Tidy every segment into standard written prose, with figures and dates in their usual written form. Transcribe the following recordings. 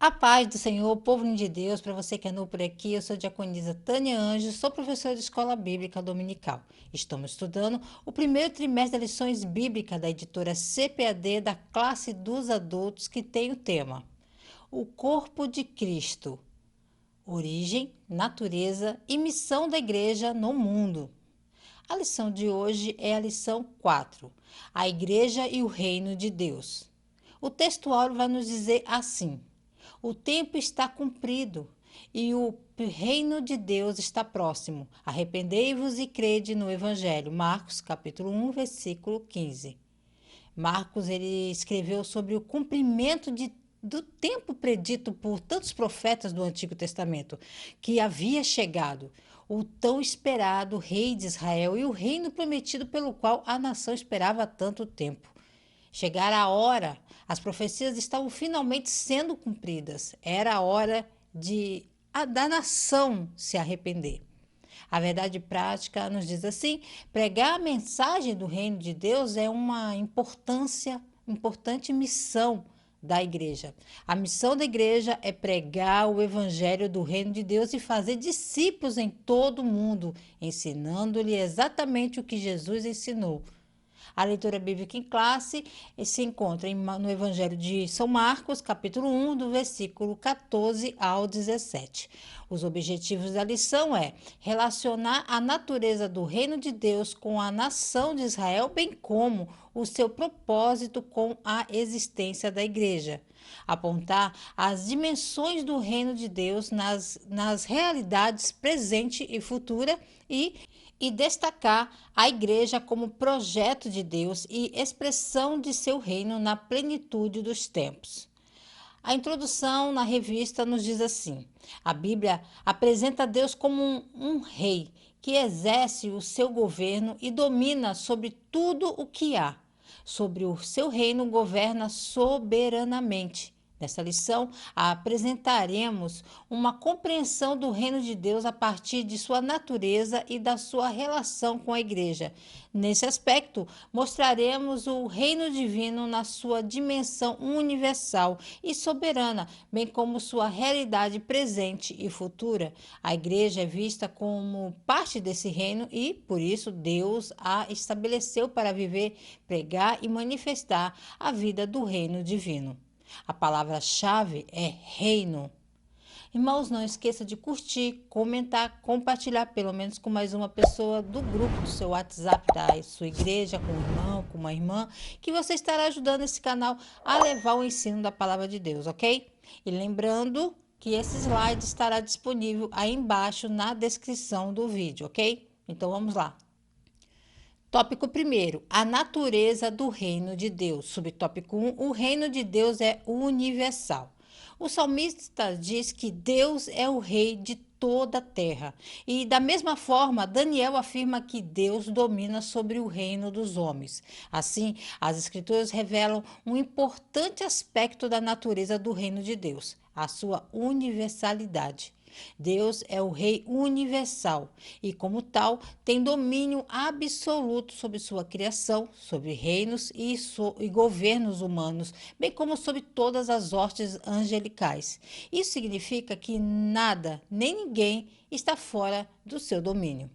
A paz do Senhor, povo de Deus, para você que é novo por aqui, eu sou a diaconisa Tânia Anjos, sou professora de escola bíblica dominical. Estamos estudando o primeiro trimestre das lições bíblicas da editora CPAD da classe dos adultos, que tem o tema O Corpo de Cristo, Origem, Natureza e Missão da Igreja no Mundo. A lição de hoje é a lição 4, a Igreja e o Reino de Deus. O textual vai nos dizer assim: o tempo está cumprido e o reino de Deus está próximo. Arrependei-vos e crede no Evangelho. Marcos, capítulo 1, versículo 15. Marcos, ele escreveu sobre o cumprimento do tempo predito por tantos profetas do Antigo Testamento, que havia chegado o tão esperado rei de Israel e o reino prometido pelo qual a nação esperava há tanto tempo. Chegara a hora, as profecias estavam finalmente sendo cumpridas. Era a hora da nação se arrepender. A verdade prática nos diz assim: pregar a mensagem do reino de Deus é uma importante missão da igreja. A missão da igreja é pregar o evangelho do reino de Deus e fazer discípulos em todo o mundo, ensinando-lhe exatamente o que Jesus ensinou. A leitura bíblica em classe se encontra no Evangelho de São Marcos, capítulo 1, do versículo 14 ao 17. Os objetivos da lição é relacionar a natureza do reino de Deus com a nação de Israel, bem como o seu propósito com a existência da igreja. Apontar as dimensões do reino de Deus nas realidades presente e futura e destacar a igreja como projeto de Deus e expressão de seu reino na plenitude dos tempos. A introdução na revista nos diz assim: a Bíblia apresenta Deus como um rei que exerce o seu governo e domina sobre tudo o que há. Sobre o seu reino governa soberanamente. Nessa lição, apresentaremos uma compreensão do reino de Deus a partir de sua natureza e da sua relação com a igreja. Nesse aspecto, mostraremos o reino divino na sua dimensão universal e soberana, bem como sua realidade presente e futura. A igreja é vista como parte desse reino e, por isso, Deus a estabeleceu para viver, pregar e manifestar a vida do reino divino. A palavra-chave é reino. Irmãos, não esqueça de curtir, comentar, compartilhar pelo menos com mais uma pessoa do grupo do seu WhatsApp, da sua igreja, com um irmão, com uma irmã, que você estará ajudando esse canal a levar o ensino da palavra de Deus, ok? E lembrando que esse slide estará disponível aí embaixo na descrição do vídeo, ok? Então vamos lá. Tópico 1, a natureza do reino de Deus. Subtópico 1, o reino de Deus é universal. O salmista diz que Deus é o rei de toda a terra. E da mesma forma, Daniel afirma que Deus domina sobre o reino dos homens. Assim, as escrituras revelam um importante aspecto da natureza do reino de Deus, a sua universalidade. Deus é o Rei universal e, como tal, tem domínio absoluto sobre sua criação, sobre reinos e governos humanos, bem como sobre todas as hostes angelicais. Isso significa que nada, nem ninguém, está fora do seu domínio.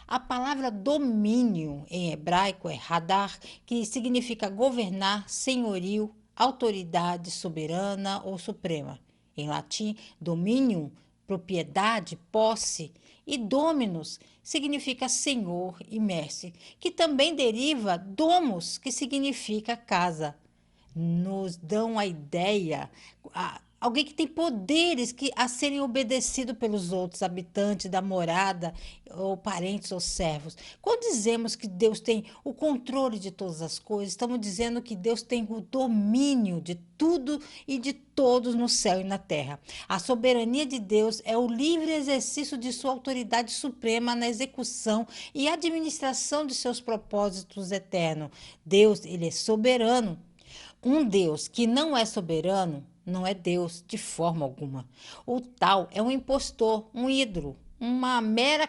A palavra domínio em hebraico é hadar, que significa governar, senhorio, autoridade soberana ou suprema. Em latim, dominium, propriedade, posse, e dominus significa senhor e mestre, que também deriva domus, que significa casa. Nos dão a ideia, alguém que tem poderes a serem obedecidos pelos outros habitantes da morada, ou parentes ou servos. Quando dizemos que Deus tem o controle de todas as coisas, estamos dizendo que Deus tem o domínio de tudo e de todos no céu e na terra. A soberania de Deus é o livre exercício de sua autoridade suprema na execução e administração de seus propósitos eternos. Deus, ele é soberano. Um Deus que não é soberano não é Deus de forma alguma. O tal é um impostor, um ídolo, uma mera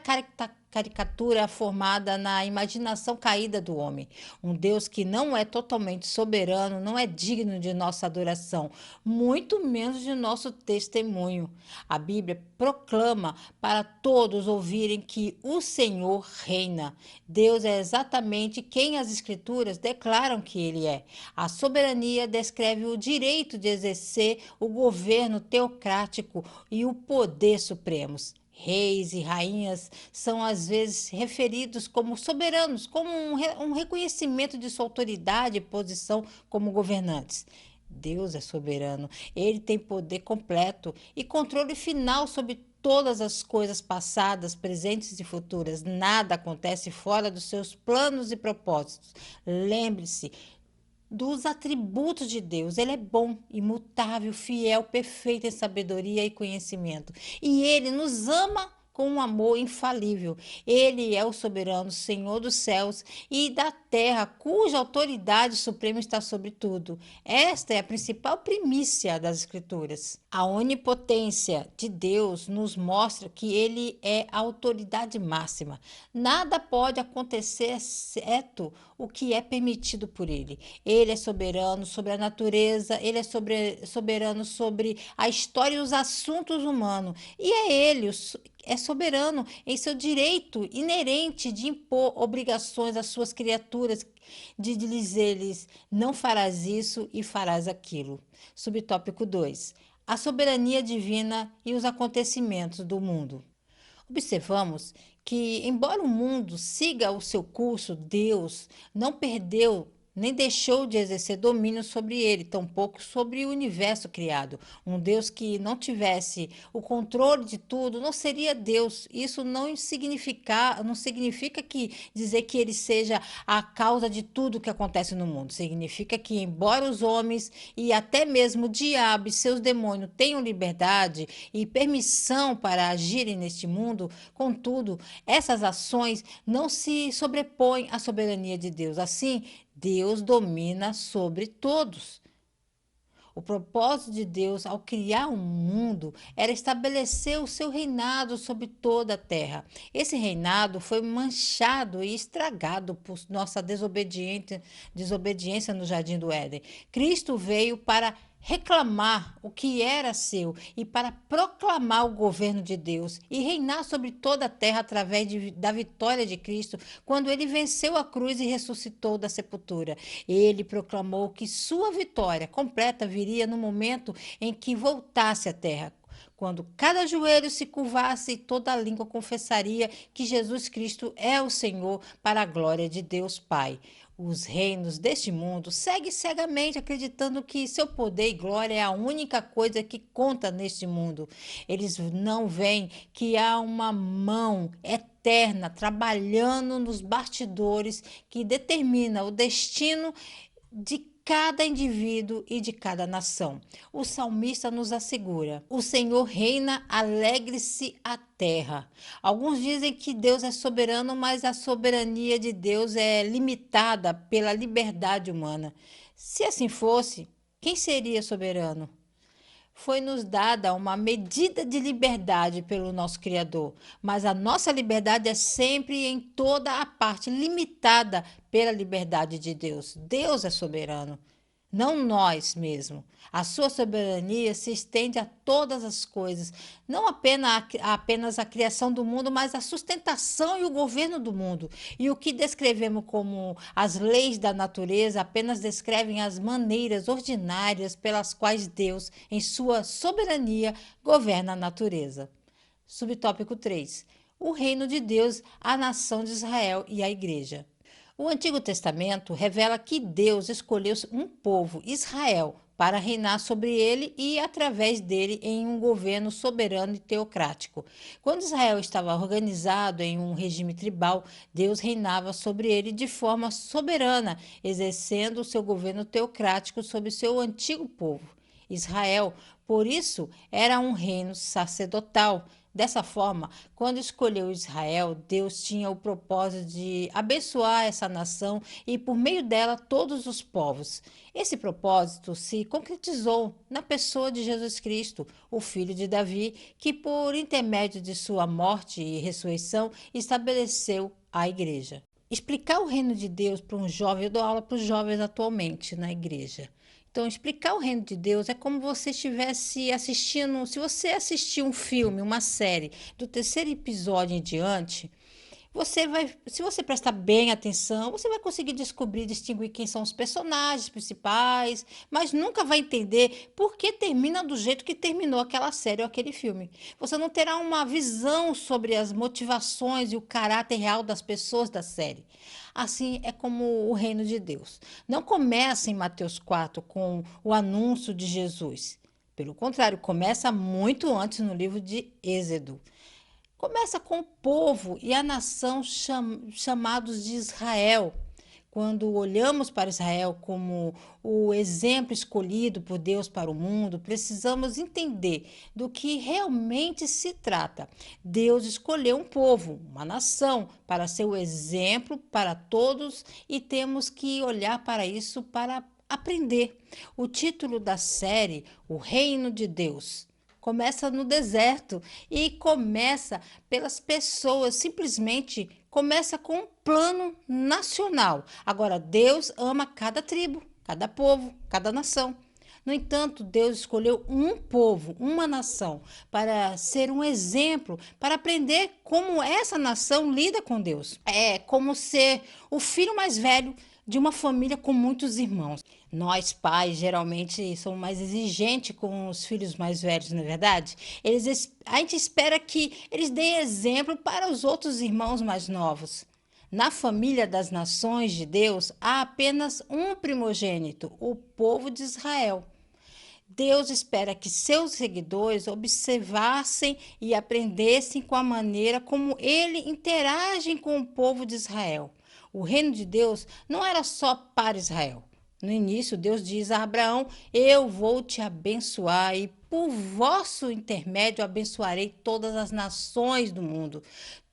caricatura formada na imaginação caída do homem. Um Deus que não é totalmente soberano, não é digno de nossa adoração, muito menos de nosso testemunho. A Bíblia proclama para todos ouvirem que o Senhor reina. Deus é exatamente quem as Escrituras declaram que Ele é. A soberania descreve o direito de exercer o governo teocrático e o poder supremos. Reis e rainhas são às vezes referidos como soberanos, como um reconhecimento de sua autoridade e posição como governantes. Deus é soberano, ele tem poder completo e controle final sobre todas as coisas passadas, presentes e futuras. Nada acontece fora dos seus planos e propósitos. Lembre-se dos atributos de Deus. Ele é bom, imutável, fiel, perfeito em sabedoria e conhecimento. E ele nos ama com um amor infalível. Ele é o soberano Senhor dos céus e da terra, cuja autoridade suprema está sobre tudo. Esta é a principal primícia das Escrituras. A onipotência de Deus nos mostra que ele é a autoridade máxima. Nada pode acontecer exceto o que é permitido por ele. Ele é soberano sobre a natureza, ele é soberano sobre a história e os assuntos humanos. E é soberano em seu direito inerente de impor obrigações às suas criaturas, de dizer-lhes: não farás isso e farás aquilo. Subtópico 2. A soberania divina e os acontecimentos do mundo. Observamos que, embora o mundo siga o seu curso, Deus não perdeu nem deixou de exercer domínio sobre ele, tampouco sobre o universo criado. Um Deus que não tivesse o controle de tudo não seria Deus. Isso não significa que dizer que ele seja a causa de tudo que acontece no mundo. Significa que, embora os homens e até mesmo o diabo e seus demônios tenham liberdade e permissão para agirem neste mundo, contudo, essas ações não se sobrepõem à soberania de Deus. Assim, Deus domina sobre todos. O propósito de Deus ao criar um mundo era estabelecer o seu reinado sobre toda a terra. Esse reinado foi manchado e estragado por nossa desobediência no Jardim do Éden. Cristo veio para reclamar o que era seu e para proclamar o governo de Deus e reinar sobre toda a terra através da vitória de Cristo, quando ele venceu a cruz e ressuscitou da sepultura. Ele proclamou que sua vitória completa viria no momento em que voltasse à terra, quando cada joelho se curvasse e toda língua confessaria que Jesus Cristo é o Senhor, para a glória de Deus Pai. Os reinos deste mundo seguem cegamente acreditando que seu poder e glória é a única coisa que conta neste mundo. Eles não veem que há uma mão eterna trabalhando nos bastidores que determina o destino de cada indivíduo e de cada nação. O salmista nos assegura: o Senhor reina, alegre-se a terra. Alguns dizem que Deus é soberano, mas a soberania de Deus é limitada pela liberdade humana. Se assim fosse, quem seria soberano? Foi-nos dada uma medida de liberdade pelo nosso Criador, mas a nossa liberdade é sempre em toda a parte limitada pela liberdade de Deus. Deus é soberano, não nós mesmos. A sua soberania se estende a todas as coisas, não apenas a criação do mundo, mas a sustentação e o governo do mundo. E o que descrevemos como as leis da natureza apenas descrevem as maneiras ordinárias pelas quais Deus, em sua soberania, governa a natureza. Subtópico 3. O reino de Deus, a nação de Israel e a igreja. O Antigo Testamento revela que Deus escolheu um povo, Israel, para reinar sobre ele e através dele em um governo soberano e teocrático. Quando Israel estava organizado em um regime tribal, Deus reinava sobre ele de forma soberana, exercendo o seu governo teocrático sobre seu antigo povo. Israel, por isso, era um reino sacerdotal. Dessa forma, quando escolheu Israel, Deus tinha o propósito de abençoar essa nação e, por meio dela, todos os povos. Esse propósito se concretizou na pessoa de Jesus Cristo, o filho de Davi, que, por intermédio de sua morte e ressurreição, estabeleceu a igreja. Explicar o reino de Deus para um jovem, eu dou aula para os jovens atualmente na igreja. Então, explicar o reino de Deus é como você estivesse assistindo. Se você assistir um filme, uma série, do terceiro episódio em diante, você vai, se você prestar bem atenção, você vai conseguir descobrir, distinguir quem são os personagens principais, mas nunca vai entender por que termina do jeito que terminou aquela série ou aquele filme. Você não terá uma visão sobre as motivações e o caráter real das pessoas da série. Assim é como o reino de Deus. Não começa em Mateus 4 com o anúncio de Jesus. Pelo contrário, começa muito antes no livro de Êxodo. Começa com o povo e a nação chamados de Israel. Quando olhamos para Israel como o exemplo escolhido por Deus para o mundo, precisamos entender do que realmente se trata. Deus escolheu um povo, uma nação, para ser o exemplo para todos e temos que olhar para isso para aprender. O título da série, O Reino de Deus, começa no deserto e começa pelas pessoas, simplesmente começa com um plano nacional. Agora, Deus ama cada tribo, cada povo, cada nação. No entanto, Deus escolheu um povo, uma nação, para ser um exemplo, para aprender como essa nação lida com Deus. É como ser o filho mais velho de uma família com muitos irmãos. Nós, pais, geralmente somos mais exigentes com os filhos mais velhos, não é verdade? A gente espera que eles deem exemplo para os outros irmãos mais novos. Na família das nações de Deus, há apenas um primogênito, o povo de Israel. Deus espera que seus seguidores observassem e aprendessem com a maneira como ele interage com o povo de Israel. O reino de Deus não era só para Israel. No início, Deus diz a Abraão: Eu vou te abençoar e por vosso intermédio abençoarei todas as nações do mundo.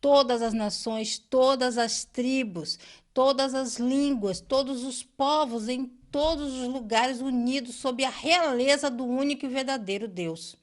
Todas as nações, todas as tribos, todas as línguas, todos os povos em todos os lugares unidos sob a realeza do único e verdadeiro Deus.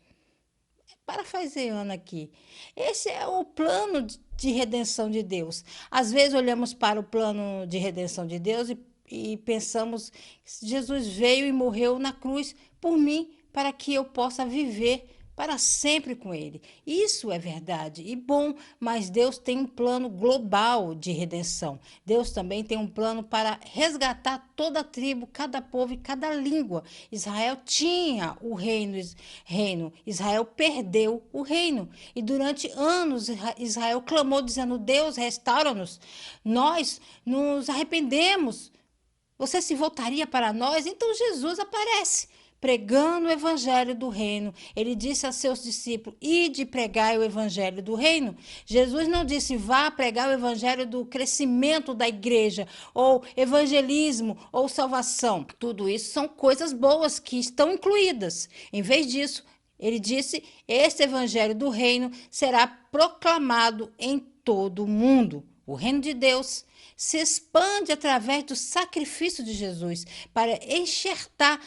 Parafraseando aqui, esse é o plano de redenção de Deus. Às vezes olhamos para o plano de redenção de Deus e pensamos que Jesus veio e morreu na cruz por mim para que eu possa viver para sempre com ele. Isso é verdade e bom, mas Deus tem um plano global de redenção. Deus também tem um plano para resgatar toda a tribo, cada povo e cada língua. Israel tinha o reino. Israel perdeu o reino. E durante anos Israel clamou dizendo: Deus, restaura-nos. Nós nos arrependemos. Você se voltaria para nós? Então Jesus aparece pregando o evangelho do reino. Ele disse a seus discípulos: ide pregar o evangelho do reino. Jesus não disse: vá pregar o evangelho do crescimento da igreja, ou evangelismo, ou salvação. Tudo isso são coisas boas que estão incluídas. Em vez disso, ele disse: este evangelho do reino será proclamado em todo o mundo. O reino de Deus se expande através do sacrifício de Jesus para enxertar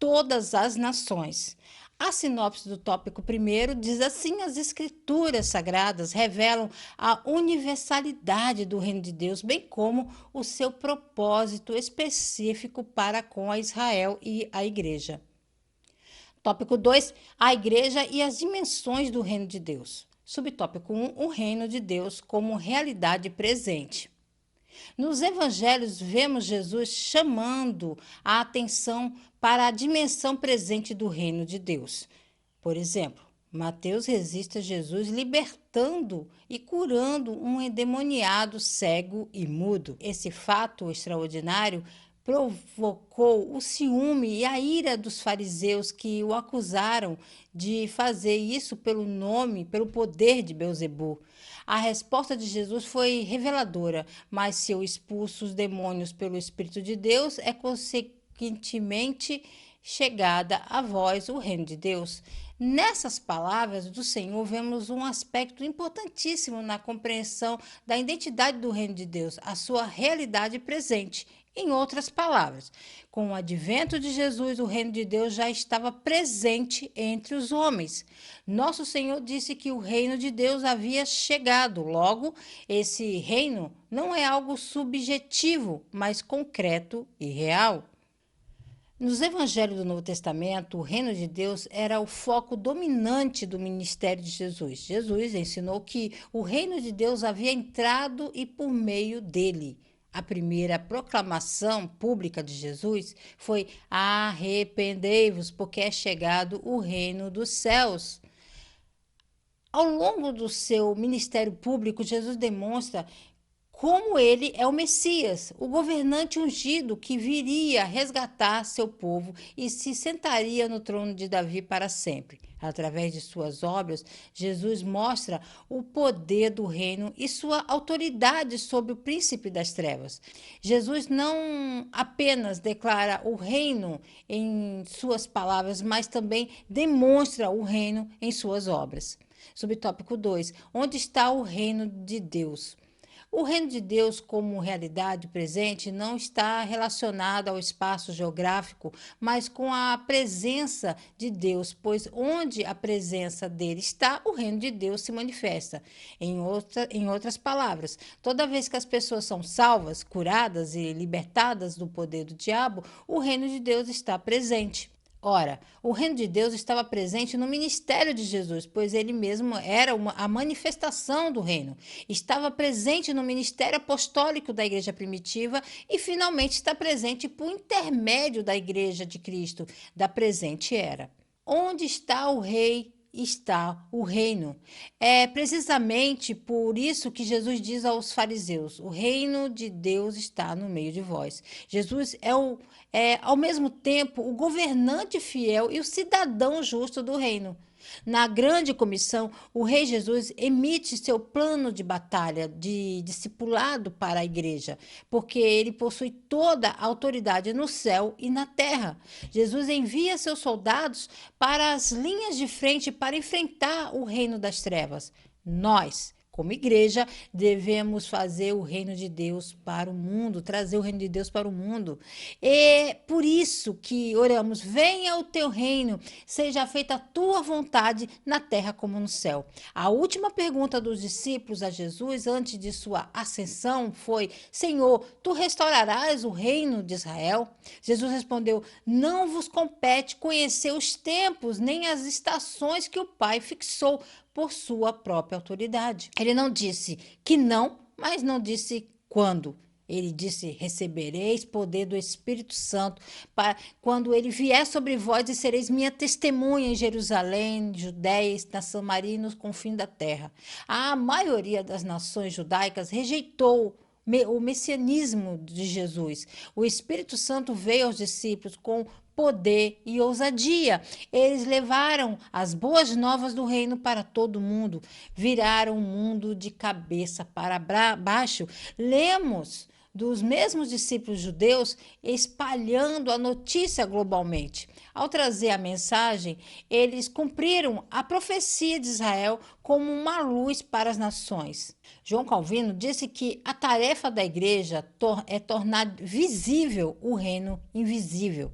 todas as nações. A sinopse do tópico primeiro diz assim: as escrituras sagradas revelam a universalidade do reino de Deus, bem como o seu propósito específico para com a Israel e a igreja. Tópico 2, a igreja e as dimensões do reino de Deus. Subtópico 1, o reino de Deus como realidade presente. Nos evangelhos, vemos Jesus chamando a atenção para a dimensão presente do reino de Deus. Por exemplo, Mateus registra Jesus libertando e curando um endemoniado cego e mudo. Esse fato extraordinário provocou o ciúme e a ira dos fariseus que o acusaram de fazer isso pelo poder de Beelzebul. A resposta de Jesus foi reveladora, mas se eu expulso os demônios pelo Espírito de Deus, é consequentemente chegada a vós o reino de Deus. Nessas palavras do Senhor, vemos um aspecto importantíssimo na compreensão da identidade do reino de Deus, a sua realidade presente. Em outras palavras, com o advento de Jesus, o reino de Deus já estava presente entre os homens. Nosso Senhor disse que o reino de Deus havia chegado. Logo, esse reino não é algo subjetivo, mas concreto e real. Nos evangelhos do Novo Testamento, o reino de Deus era o foco dominante do ministério de Jesus. Jesus ensinou que o reino de Deus havia entrado e por meio dele. A primeira proclamação pública de Jesus foi: arrependei-vos, porque é chegado o reino dos céus. Ao longo do seu ministério público, Jesus demonstra como ele é o Messias, o governante ungido que viria resgatar seu povo e se sentaria no trono de Davi para sempre. Através de suas obras, Jesus mostra o poder do reino e sua autoridade sobre o príncipe das trevas. Jesus não apenas declara o reino em suas palavras, mas também demonstra o reino em suas obras. Subtópico 2. Onde está o reino de Deus? O reino de Deus, como realidade presente, não está relacionado ao espaço geográfico, mas com a presença de Deus, pois onde a presença dele está, o reino de Deus se manifesta. Em outras palavras, toda vez que as pessoas são salvas, curadas e libertadas do poder do diabo, o reino de Deus está presente. Ora, o reino de Deus estava presente no ministério de Jesus, pois ele mesmo era a manifestação do reino. Estava presente no ministério apostólico da igreja primitiva e finalmente está presente por intermédio da igreja de Cristo da presente era. Onde está o rei? Está o reino. É precisamente por isso que Jesus diz aos fariseus: o reino de Deus está no meio de vós. Jesus é ao mesmo tempo o governante fiel e o cidadão justo do reino. Na grande comissão, o rei Jesus emite seu plano de batalha, de discipulado para a igreja, porque ele possui toda a autoridade no céu e na terra. Jesus envia seus soldados para as linhas de frente para enfrentar o reino das trevas. Nós, como igreja, devemos fazer o reino de Deus para o mundo, trazer o reino de Deus para o mundo. É por isso que oramos: venha o teu reino, seja feita a tua vontade na terra como no céu. A última pergunta dos discípulos a Jesus antes de sua ascensão foi: Senhor, tu restaurarás o reino de Israel? Jesus respondeu: não vos compete conhecer os tempos nem as estações que o Pai fixou por sua própria autoridade. Ele não disse que não, mas não disse quando. Ele disse: recebereis poder do Espírito Santo quando ele vier sobre vós, e sereis minha testemunha em Jerusalém, Judéia, na Samaria e nos confins da terra. A maioria das nações judaicas rejeitou o messianismo de Jesus. O Espírito Santo veio aos discípulos com poder e ousadia. Eles levaram as boas novas do reino para todo mundo, viraram o mundo de cabeça para baixo. Lemos dos mesmos discípulos judeus espalhando a notícia globalmente. Ao trazer a mensagem, eles cumpriram a profecia de Israel como uma luz para as nações. João Calvino disse que a tarefa da igreja é tornar visível o reino invisível.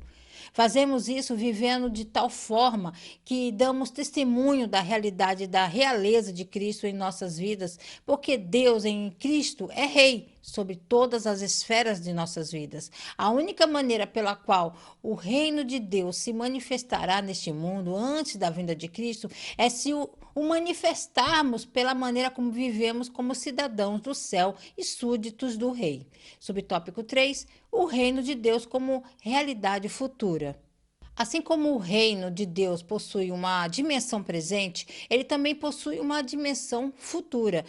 Fazemos isso vivendo de tal forma que damos testemunho da realidade da realeza de Cristo em nossas vidas, porque Deus em Cristo é Rei sobre todas as esferas de nossas vidas. A única maneira pela qual o reino de Deus se manifestará neste mundo antes da vinda de Cristo é se o manifestarmos pela maneira como vivemos como cidadãos do céu e súditos do Rei. Subtópico 3. O reino de Deus como realidade futura. Assim como o reino de Deus possui uma dimensão presente, ele também possui uma dimensão futura.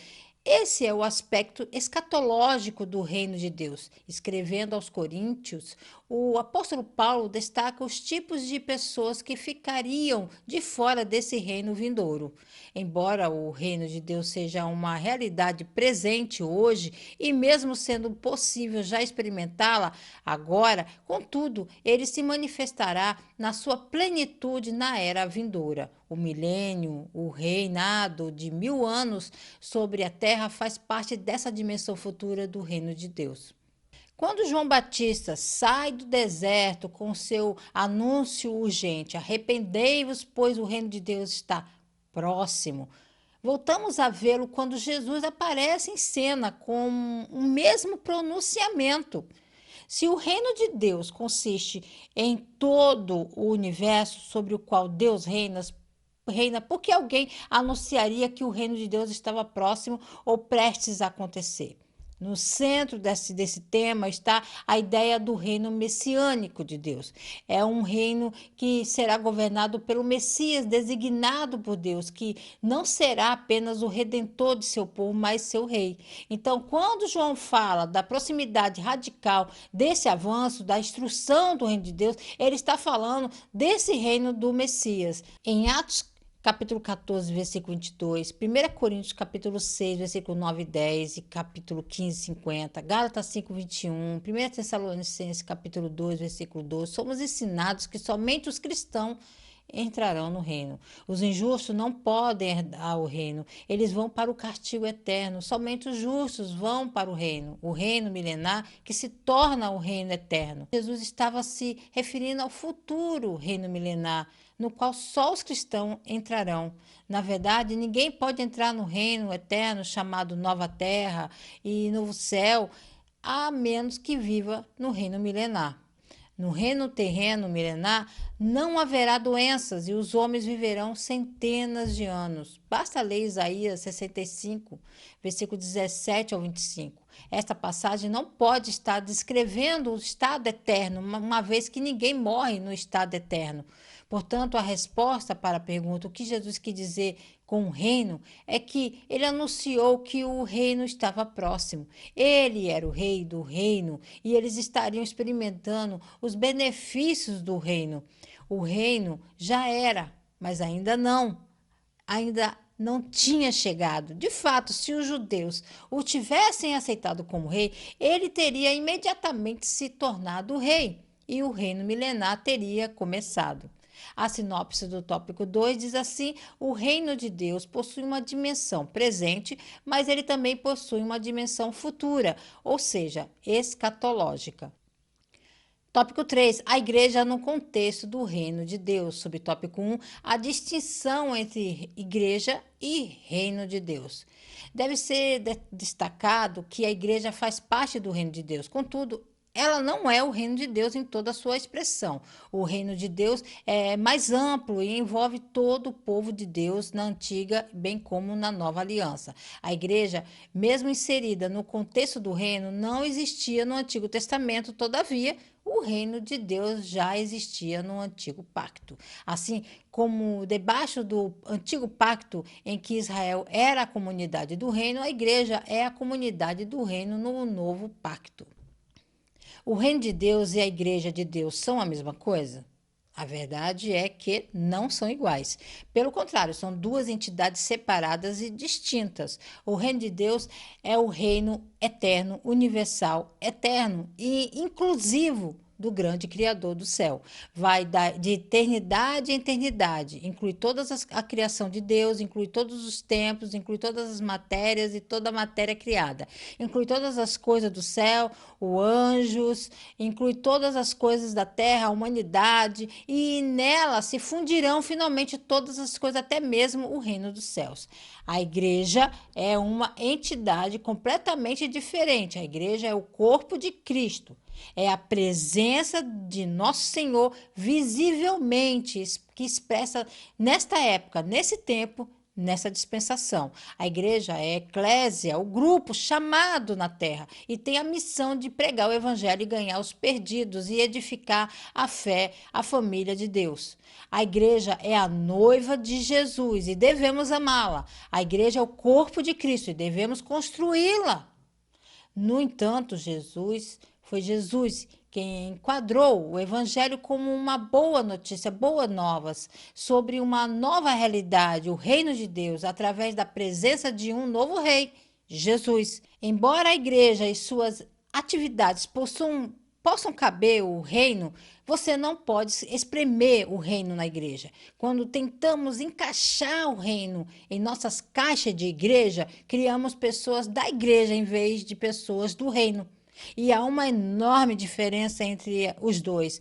Esse é o aspecto escatológico do reino de Deus. Escrevendo aos Coríntios, o apóstolo Paulo destaca os tipos de pessoas que ficariam de fora desse reino vindouro. Embora o reino de Deus seja uma realidade presente hoje e mesmo sendo possível já experimentá-la agora, contudo, ele se manifestará na sua plenitude na era vindoura. O milênio, o reinado de 1000 anos sobre a terra faz parte dessa dimensão futura do reino de Deus. Quando João Batista sai do deserto com seu anúncio urgente, arrependei-vos, pois o reino de Deus está próximo, voltamos a vê-lo quando Jesus aparece em cena com o mesmo pronunciamento. Se o reino de Deus consiste em todo o universo sobre o qual Deus reina, por que alguém anunciaria que o reino de Deus estava próximo ou prestes a acontecer? No centro desse tema está a ideia do reino messiânico de Deus. É um reino que será governado pelo Messias, designado por Deus, que não será apenas o redentor de seu povo, mas seu rei. Então, quando João fala da proximidade radical desse avanço, da instrução do reino de Deus, ele está falando desse reino do Messias. Em Atos capítulo 14, versículo 22, 1 Coríntios, capítulo 6, versículo 9 e 10, e capítulo 15, 50, Gálatas 5, 21, 1 Tessalonicenses, capítulo 2, versículo 12, somos ensinados que somente os cristãos entrarão no reino. Os injustos não podem herdar o reino, eles vão para o castigo eterno. Somente os justos vão para o reino milenar que se torna o reino eterno. Jesus estava se referindo ao futuro reino milenar, no qual só os cristãos entrarão. Na verdade, ninguém pode entrar no reino eterno chamado Nova Terra e Novo Céu, a menos que viva no reino milenar. No reino terreno milenar não haverá doenças e os homens viverão centenas de anos. Basta ler Isaías 65, versículo 17 ao 25. Esta passagem não pode estar descrevendo o estado eterno, uma vez que ninguém morre no estado eterno. Portanto, a resposta para a pergunta o que Jesus quis dizer com o reino é que ele anunciou que o reino estava próximo. Ele era o rei do reino e eles estariam experimentando os benefícios do reino. O reino já era, mas ainda não tinha chegado. De fato, se os judeus o tivessem aceitado como rei, ele teria imediatamente se tornado rei e o reino milenar teria começado. A sinopse do tópico 2 diz assim: o reino de Deus possui uma dimensão presente, mas ele também possui uma dimensão futura, ou seja, escatológica. Tópico 3, a igreja no contexto do reino de Deus. Subtópico 1, a distinção entre igreja e reino de Deus. Deve ser destacado que a igreja faz parte do reino de Deus, contudo, ela não é o reino de Deus em toda a sua expressão. O reino de Deus é mais amplo e envolve todo o povo de Deus na antiga, bem como na nova aliança. A igreja, mesmo inserida no contexto do reino, não existia no Antigo Testamento, todavia, o reino de Deus já existia no Antigo Pacto. Assim como debaixo do Antigo Pacto, em que Israel era a comunidade do reino, a igreja é a comunidade do reino no Novo Pacto. O reino de Deus e a igreja de Deus são a mesma coisa? A verdade é que não são iguais. Pelo contrário, são duas entidades separadas e distintas. O reino de Deus é o reino eterno, universal, eterno e inclusivo do grande Criador do céu. Vai de eternidade em eternidade. Inclui toda a criação de Deus, inclui todos os tempos, inclui todas as matérias e toda a matéria criada. Inclui todas as coisas do céu, os anjos, inclui todas as coisas da terra, a humanidade, e nela se fundirão finalmente todas as coisas, até mesmo o reino dos céus. A igreja é uma entidade completamente diferente. A igreja é o corpo de Cristo. É a presença de Nosso Senhor visivelmente que expressa nesta época, nesse tempo, nessa dispensação. A igreja é a eclésia, o grupo chamado na terra e tem a missão de pregar o evangelho e ganhar os perdidos e edificar a fé, a família de Deus. A igreja é a noiva de Jesus e devemos amá-la. A igreja é o corpo de Cristo e devemos construí-la. No entanto, Jesus Foi Jesus quem enquadrou o Evangelho como uma boa notícia, boas novas, sobre uma nova realidade, o reino de Deus, através da presença de um novo rei, Jesus. Embora a igreja e suas atividades possam caber o reino, você não pode espremer o reino na igreja. Quando tentamos encaixar o reino em nossas caixas de igreja, criamos pessoas da igreja em vez de pessoas do reino. E há uma enorme diferença entre os dois.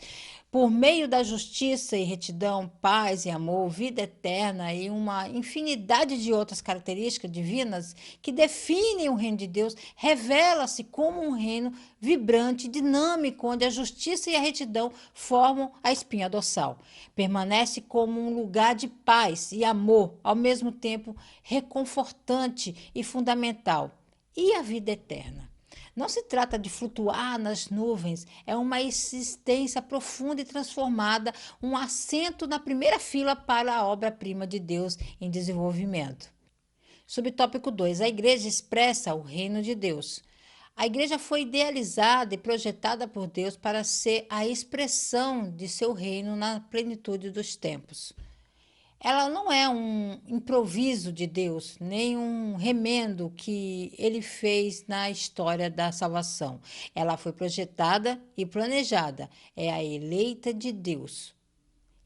Por meio da justiça e retidão, paz e amor, vida eterna e uma infinidade de outras características divinas que definem o reino de Deus, revela-se como um reino vibrante, dinâmico, onde a justiça e a retidão formam a espinha dorsal. Permanece como um lugar de paz e amor, ao mesmo tempo reconfortante e fundamental. E a vida eterna? Não se trata de flutuar nas nuvens, é uma existência profunda e transformada, um assento na primeira fila para a obra-prima de Deus em desenvolvimento. Subtópico 2. A igreja expressa o reino de Deus. A igreja foi idealizada e projetada por Deus para ser a expressão de seu reino na plenitude dos tempos. Ela não é um improviso de Deus, nem um remendo que ele fez na história da salvação. Ela foi projetada e planejada, é a eleita de Deus.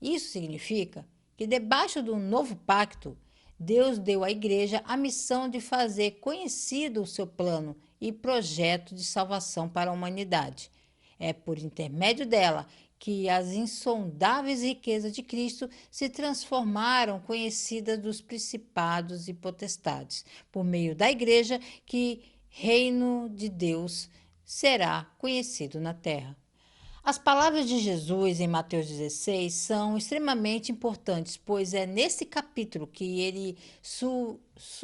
Isso significa que, debaixo do novo pacto, Deus deu à igreja a missão de fazer conhecido o seu plano e projeto de salvação para a humanidade. É por intermédio dela que as insondáveis riquezas de Cristo se transformaram conhecidas dos principados e potestades, por meio da igreja que reino de Deus será conhecido na terra. As palavras de Jesus em Mateus 16 são extremamente importantes, pois é nesse capítulo que ele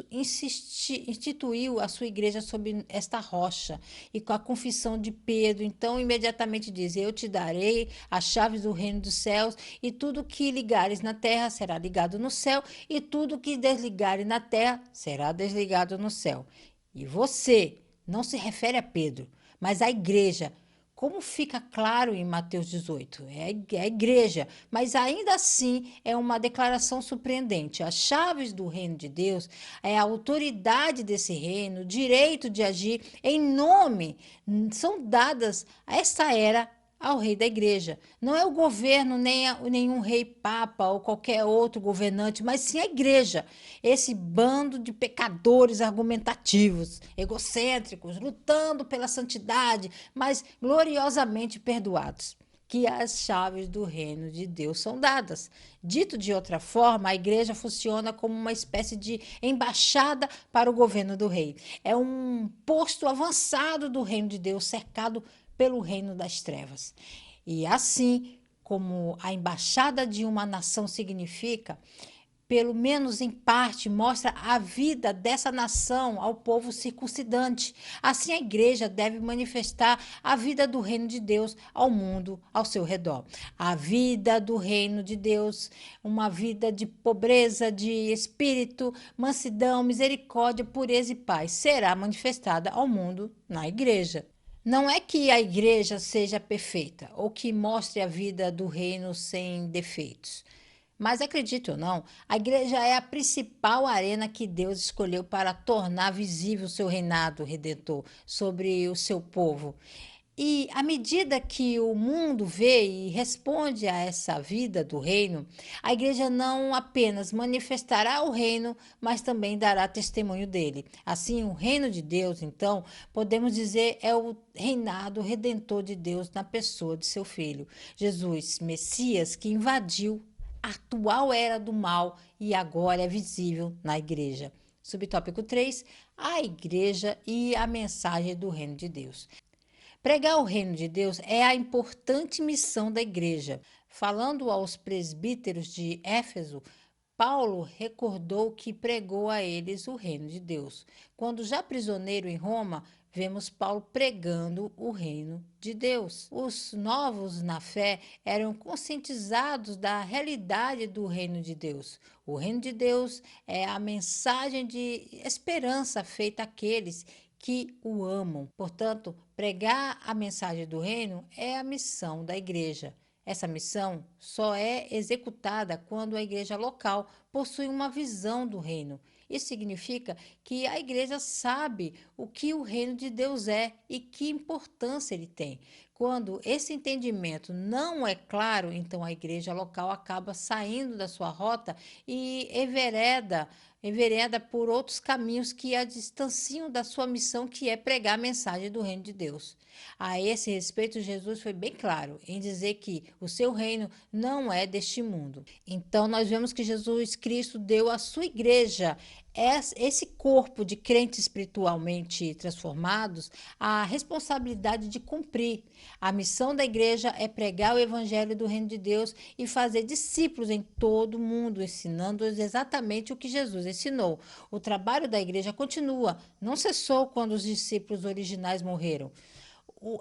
instituiu a sua igreja sob esta rocha e com a confissão de Pedro. Então, imediatamente diz: Eu te darei as chaves do reino dos céus, e tudo que ligares na terra será ligado no céu, e tudo que desligares na terra será desligado no céu. E você não se refere a Pedro, mas à igreja. Como fica claro em Mateus 18, é a igreja, mas ainda assim é uma declaração surpreendente. As chaves do reino de Deus é a autoridade desse reino, o direito de agir em nome, são dadas a essa era ao rei da igreja. Não é o governo, nenhum rei papa ou qualquer outro governante, mas sim a igreja. Esse bando de pecadores argumentativos, egocêntricos, lutando pela santidade, mas gloriosamente perdoados. Que as chaves do reino de Deus são dadas. Dito de outra forma, a igreja funciona como uma espécie de embaixada para o governo do rei. É um posto avançado do reino de Deus, cercado pelo reino das trevas. E assim como a embaixada de uma nação significa, pelo menos em parte, mostra a vida dessa nação ao povo circuncidante. Assim, a igreja deve manifestar a vida do reino de Deus ao mundo ao seu redor. A vida do reino de Deus, uma vida de pobreza, de espírito, mansidão, misericórdia, pureza e paz, será manifestada ao mundo na igreja. Não é que a igreja seja perfeita ou que mostre a vida do reino sem defeitos. Mas acredite ou não, a igreja é a principal arena que Deus escolheu para tornar visível o seu reinado redentor sobre o seu povo. E à medida que o mundo vê e responde a essa vida do reino, a igreja não apenas manifestará o reino, mas também dará testemunho dele. Assim, o reino de Deus, então, podemos dizer, é o reinado redentor de Deus na pessoa de seu filho, Jesus, Messias, que invadiu a atual era do mal e agora é visível na igreja. Subtópico 3: a igreja e a mensagem do reino de Deus. Pregar o reino de Deus é a importante missão da igreja. Falando aos presbíteros de Éfeso, Paulo recordou que pregou a eles o reino de Deus. Quando já prisioneiro em Roma, vemos Paulo pregando o reino de Deus. Os novos na fé eram conscientizados da realidade do reino de Deus. O reino de Deus é a mensagem de esperança feita àqueles que o amam. Portanto, pregar a mensagem do reino é a missão da igreja. Essa missão só é executada quando a igreja local possui uma visão do reino. Isso significa que a igreja sabe o que o reino de Deus é e que importância ele tem. Quando esse entendimento não é claro, então a igreja local acaba saindo da sua rota e envereda por outros caminhos que a distanciam da sua missão, que é pregar a mensagem do reino de Deus. A esse respeito, Jesus foi bem claro em dizer que o seu reino não é deste mundo. Então, nós vemos que Jesus Cristo deu à sua igreja esse corpo de crentes espiritualmente transformados a responsabilidade de cumprir. A missão da igreja é pregar o evangelho do reino de Deus e fazer discípulos em todo o mundo, ensinando-os exatamente o que Jesus ensinou. O trabalho da igreja continua, não cessou quando os discípulos originais morreram.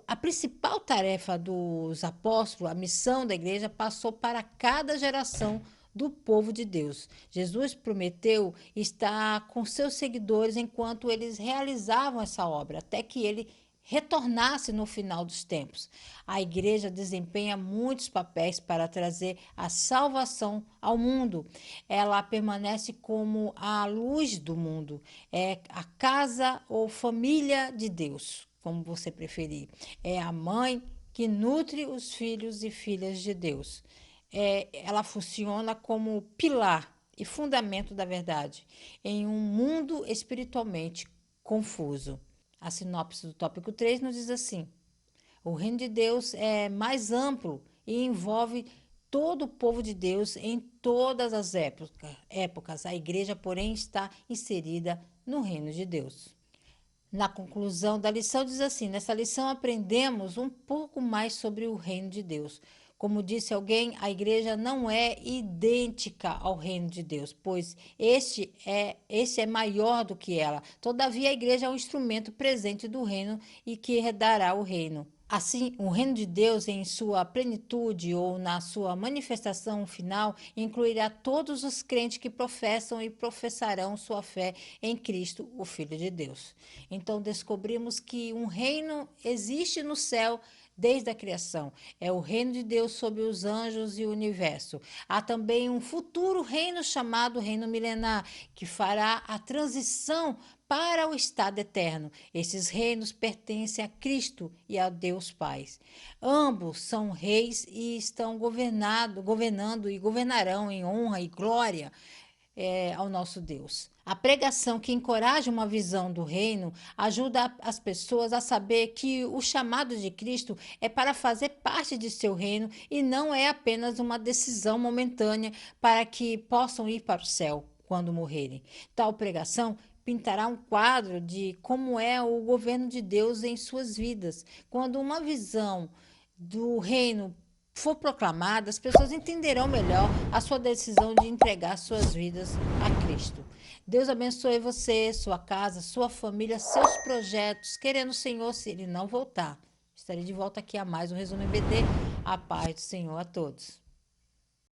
A principal tarefa dos apóstolos, a missão da igreja, passou para cada geração do povo de Deus. Jesus prometeu estar com seus seguidores enquanto eles realizavam essa obra, até que ele retornasse no final dos tempos. A igreja desempenha muitos papéis para trazer a salvação ao mundo. Ela permanece como a luz do mundo, é a casa ou família de Deus, como você preferir. É a mãe que nutre os filhos e filhas de Deus. Ela funciona como pilar e fundamento da verdade em um mundo espiritualmente confuso. A sinopse do tópico 3 nos diz assim: o reino de Deus é mais amplo e envolve todo o povo de Deus em todas as épocas. A igreja, porém, está inserida no reino de Deus. Na conclusão da lição, diz assim: nessa lição aprendemos um pouco mais sobre o reino de Deus. Como disse alguém, a igreja não é idêntica ao reino de Deus, pois este é maior do que ela. Todavia, a igreja é um instrumento presente do reino e que herdará o reino. Assim, o reino de Deus, em sua plenitude ou na sua manifestação final, incluirá todos os crentes que professam e professarão sua fé em Cristo, o Filho de Deus. Então, descobrimos que um reino existe no céu desde a criação. É o reino de Deus sobre os anjos e o universo. Há também um futuro reino chamado Reino Milenar, que fará a transição para o estado eterno. Esses reinos pertencem a Cristo e a Deus Pai. Ambos são reis e estão governando e governarão em honra e glória ao nosso Deus. A pregação que encoraja uma visão do reino ajuda as pessoas a saber que o chamado de Cristo é para fazer parte de seu reino e não é apenas uma decisão momentânea para que possam ir para o céu quando morrerem. Tal pregação pintará um quadro de como é o governo de Deus em suas vidas. Quando uma visão do reino for proclamada, as pessoas entenderão melhor a sua decisão de entregar suas vidas a Cristo. Deus abençoe você, sua casa, sua família, seus projetos. Querendo o Senhor, se Ele não voltar, estarei de volta aqui a mais um Resumo EBD. A paz do Senhor a todos.